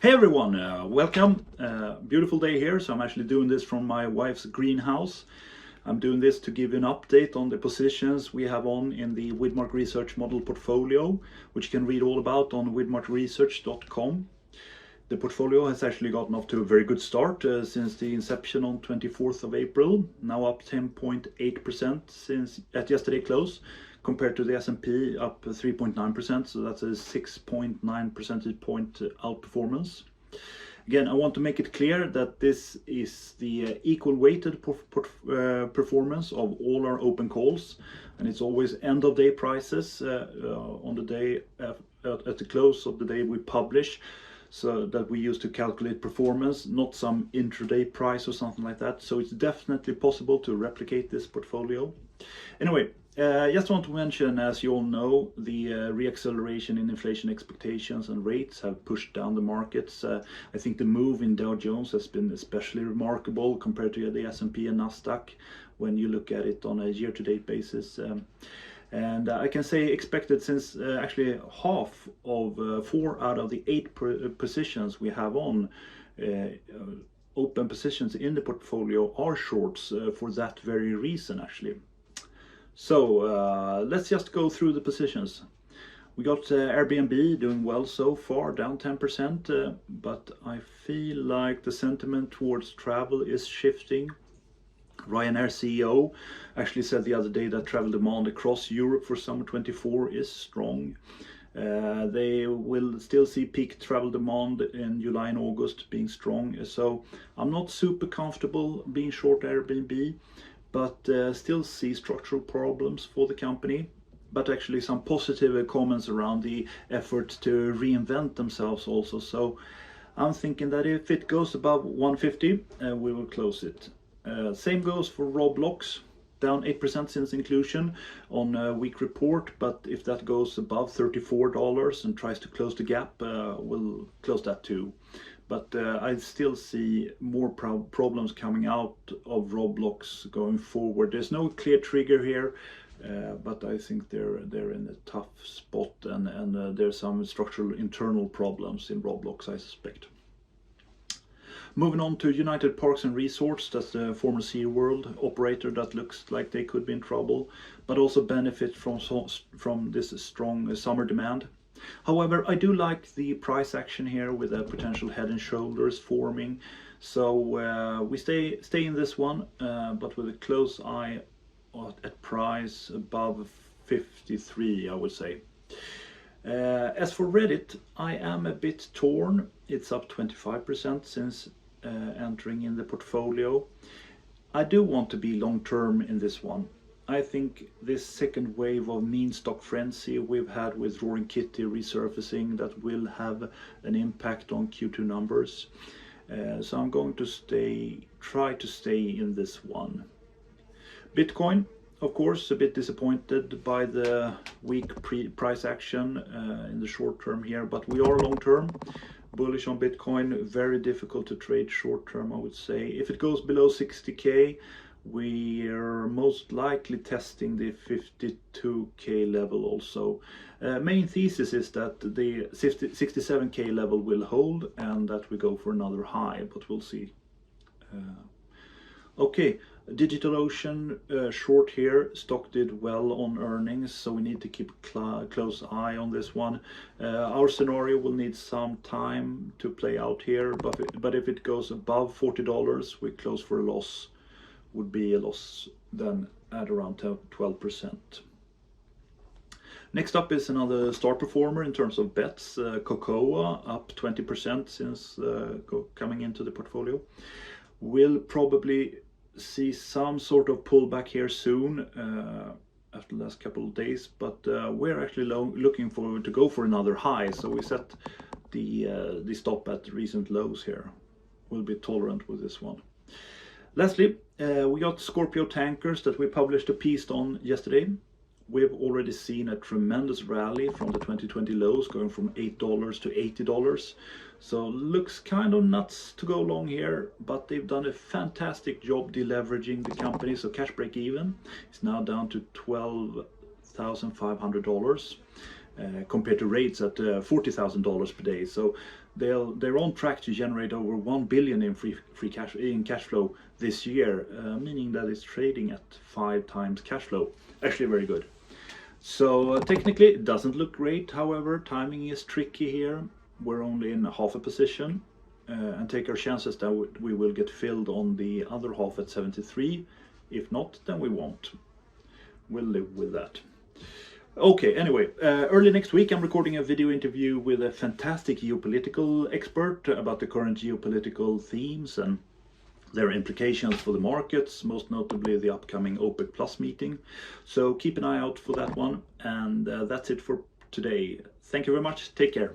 Hey everyone, welcome. Beautiful day here, so I'm actually doing this from my wife's greenhouse. I'm doing this to give you an update on the positions we have on in the Widmark Research Model portfolio, which you can read all about on widmarkresearch.com. The portfolio has actually gotten off to a very good start since the inception on 24th of April, now up 10.8% since at yesterday close, compared to the S&P up 3.9%, so that's a 6.9 percentage point outperformance. Again, I want to make it clear that this is the equal weighted performance of all our open calls, and it's always end of day prices on the day at the close of the day we publish, so that we use to calculate performance, not some intraday price or something like that. So it's definitely possible to replicate this portfolio. Anyway, just want to mention, as you all know, the reacceleration in inflation expectations and rates have pushed down the markets. I think the move in Dow Jones has been especially remarkable compared to the S&P and Nasdaq when you look at it on a year-to-date basis. And I can say expected, since actually half of 4 out of the 8 positions we have on open positions in the portfolio are shorts for that very reason actually. So let's just go through the positions. We got Airbnb doing well so far, down 10%, but I feel like the sentiment towards travel is shifting. Ryanair CEO actually said the other day that travel demand across Europe for summer 24 is strong. They will still see peak travel demand in July and August being strong. So I'm not super comfortable being short Airbnb, but still see structural problems for the company. But actually some positive comments around the effort to reinvent themselves also. So I'm thinking that if it goes above 150, we will close it. Same goes for Roblox, down 8% since inclusion on a week report, but if that goes above $34 and tries to close the gap, we'll close that too. But I still see more problems coming out of Roblox going forward. There's no clear trigger here, but I think they're in a tough spot, and there's some structural internal problems in Roblox, I suspect. Moving on to United Parks and Resorts, that's the former SeaWorld operator that looks like they could be in trouble, but also benefit from this strong summer demand. However, I do like the price action here with a potential head and shoulders forming. So we stay in this one, but with a close eye at price above 53, I would say. As for Reddit, I am a bit torn. It's up 25% since entering in the portfolio. I do want to be long term in this one. I think this second wave of meme stock frenzy we've had with Roaring Kitty resurfacing, that will have an impact on Q2 numbers. So I'm going to try to stay in this one. Bitcoin, of course, a bit disappointed by the weak price action in the short term here, but we are long term. Bullish on Bitcoin, very difficult to trade short term, I would say. If it goes below 60k, we are most likely testing the 52k level also. Main thesis is that the 67k level will hold and that we go for another high, but we'll see. Okay, DigitalOcean short here. Stock did well on earnings, so we need to keep a close eye on this one. Our scenario will need some time to play out here, but if it goes above $40, we close for a loss. Would be a loss then at around 12%. Next up is another star performer in terms of bets, Cocoa, up 20% since coming into the portfolio. We'll probably see some sort of pullback here soon after the last couple of days, but we're actually looking forward to go for another high, so we set the stop at recent lows here. We'll be tolerant with this one. Lastly, we got Scorpio Tankers that we published a piece on yesterday. We've already seen a tremendous rally from the 2020 lows, going from $8 to $80. So looks kind of nuts to go long here, but they've done a fantastic job deleveraging the company. So cash break even is now down to $12,500 compared to rates at $40,000 per day. So they're on track to generate over 1 billion in cash flow this year, meaning that it's trading at 5 times cash flow. Actually very good. So technically it doesn't look great, however timing is tricky here. We're only in half a position, and take our chances that we will get filled on the other half at 73. If not, then we won't. We'll live with that. Okay, anyway, early next week I'm recording a video interview with a fantastic geopolitical expert about the current geopolitical themes and their implications for the markets, most notably the upcoming OPEC Plus meeting. So keep an eye out for that one, and that's it for today. Thank you very much. Take care.